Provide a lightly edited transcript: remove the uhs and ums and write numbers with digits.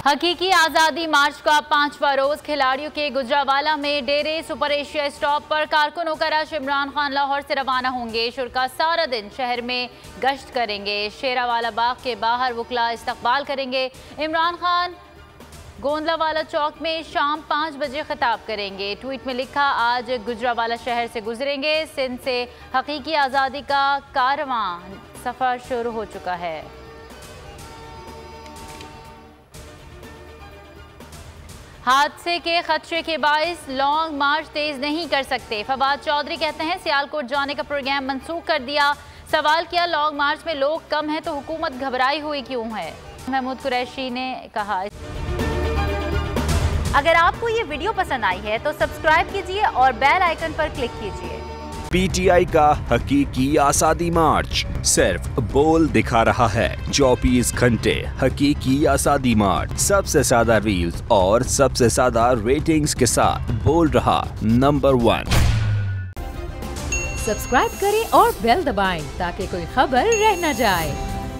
हकीकी आज़ादी मार्च का 5वां रोज खिलाड़ियों के गुजरावाला में डेरे सुपर एशिया स्टॉप पर कारकुनों का रश। इमरान खान लाहौर से रवाना होंगे। शुरा सारा दिन शहर में गश्त करेंगे। शेरावाला बाग के बाहर वकला इस्तकबाल करेंगे। इमरान खान गोंदलावाला चौक में शाम 5 बजे खिताब करेंगे। ट्वीट में लिखा, आज गुजरावाला शहर से गुजरेंगे। सिंध से हकीकी आज़ादी का कारवां सफ़र शुरू हो चुका है। हादसे के खदशे के बाइस लॉन्ग मार्च तेज नहीं कर सकते। फवाद चौधरी कहते हैं सियालकोट जाने का प्रोग्राम मंसूख कर दिया। सवाल किया, लॉन्ग मार्च में लोग कम हैं तो हुकूमत घबराई हुई क्यों है। महमूद कुरैशी ने कहा। अगर आपको ये वीडियो पसंद आई है तो सब्सक्राइब कीजिए और बेल आइकन पर क्लिक कीजिए। पीटीआई का हकीकी आज़ादी मार्च सिर्फ बोल दिखा रहा है। 24 घंटे हकीकी आज़ादी मार्च, सबसे ज्यादा रील्स और सबसे ज्यादा रेटिंग्स के साथ बोल रहा नंबर 1। सब्सक्राइब करें और बेल दबाएं ताकि कोई खबर रह न जाए।